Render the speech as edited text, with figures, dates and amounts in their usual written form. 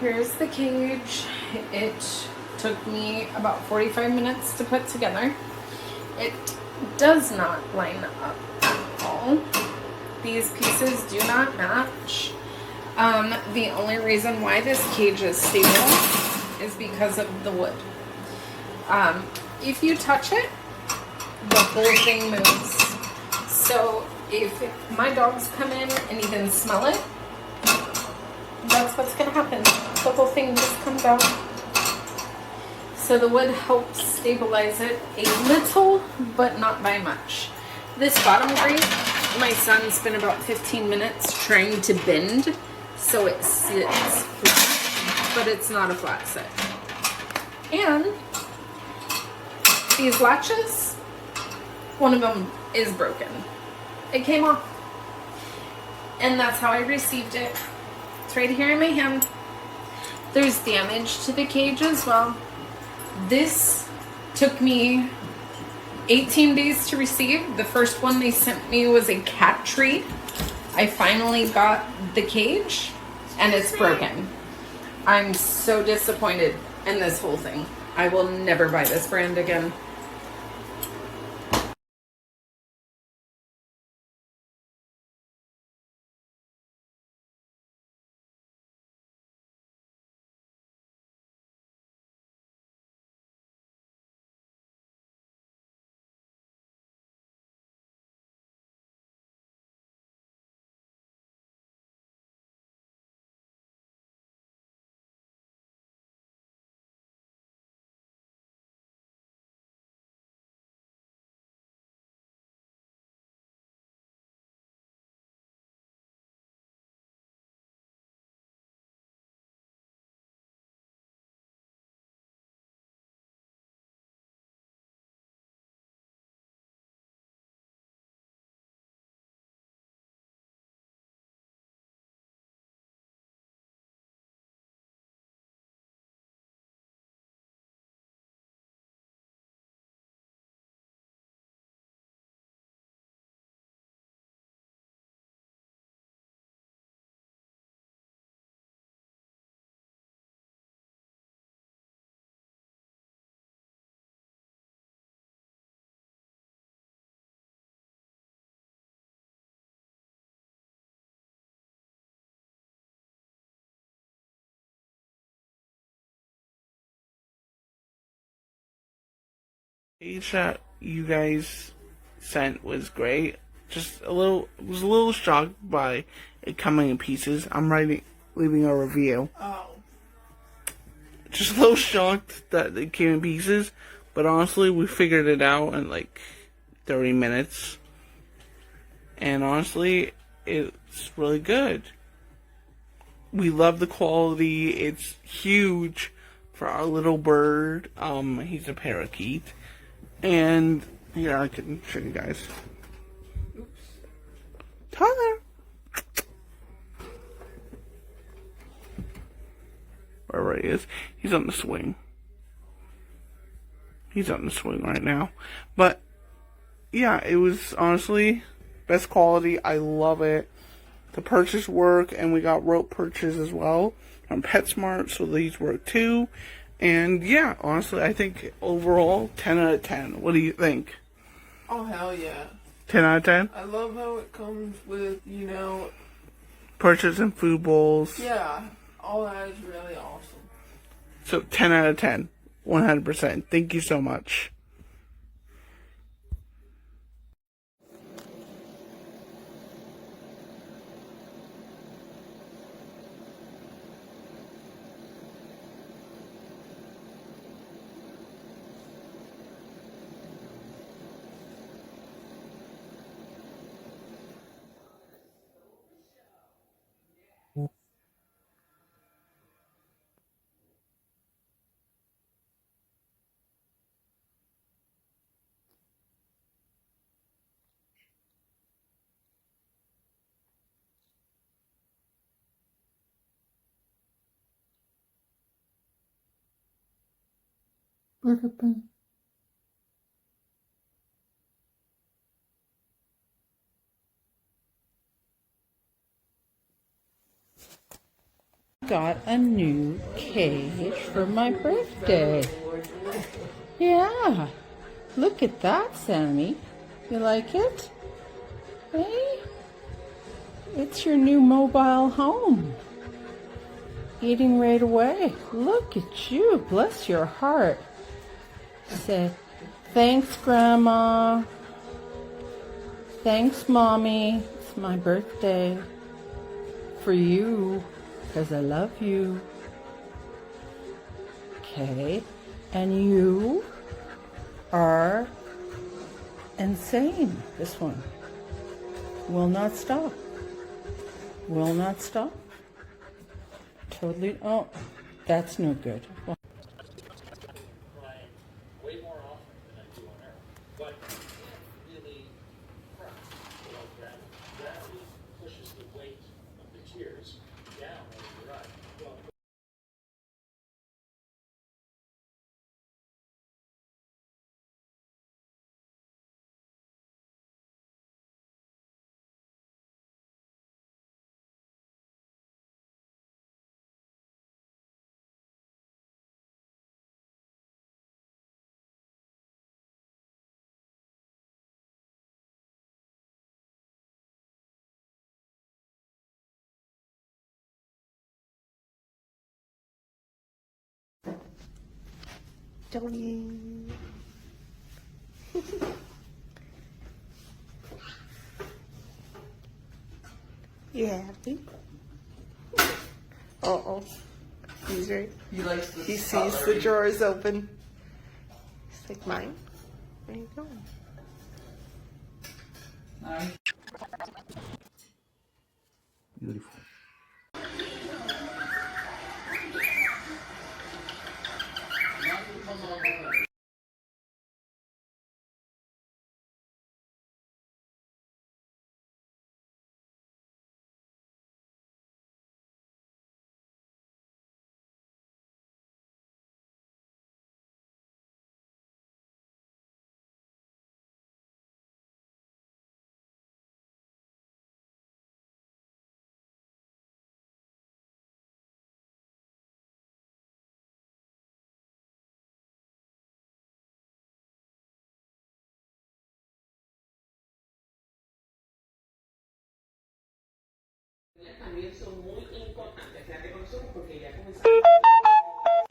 Here's the cage. It took me about 45 minutes to put together. It does not line up at all. These pieces do not match. The only reason why this cage is stable is because of the wood. If you touch it, the whole thing moves. So if my dogs come in and even smell it, that's what's going to happen. The whole thing just comes out. So the wood helps stabilize it a little, but not by much. This bottom grate, my son spent about 15 minutes trying to bend so it sits flat, but it's not a flat sit. And these latches, one of them is broken. It came off. And that's how I received it. It's right here in my hand. There's damage to the cage as well. This took me 18 days to receive. The first one they sent me was a cat treat. I finally got the cage and it's broken. I'm so disappointed in this whole thing. I will never buy this brand again. Each that you guys sent was great. Was a little shocked by it coming in pieces. I'm leaving a review. Oh. Just a little shocked that it came in pieces, but honestly, we figured it out in like 30 minutes. And honestly, it's really good. We love the quality. It's huge for our little bird. He's a parakeet. And here, I can show you guys. Oops. Tyler! Wherever he is. He's on the swing. He's on the swing right now. But, yeah, it was honestly best quality. I love it. The purchase work, and we got rope purchase as well from PetSmart, so these work too. And yeah, honestly, I think overall 10 out of 10. What do you think? Oh, hell yeah. 10 out of 10? I love how it comes with, purchase and food bowls. Yeah, all that is really awesome. So 10 out of 10. 100%. Thank you so much. got a new cage for my birthday. Yeah. Look at that, Sammy. You like it? Hey? It's your new mobile home. Eating right away. Look at you. Bless your heart. Say, thanks, Grandma. Thanks, Mommy. It's my birthday. For you. Because I love you. Okay. And you are insane. This one will not stop. Will not stop. Totally. Oh, that's no good. Well, Way more often than I do on Earth. But you can't really press without gravity. Gravity pushes the weight of the tears down over your eye. Well, Joey. You happy? Uh-oh. He's right. He sees the drawers open. He's like, mine? Where are you going? Beautiful. También son muy importantes. Quédate con nosotros porque ya comenzamos.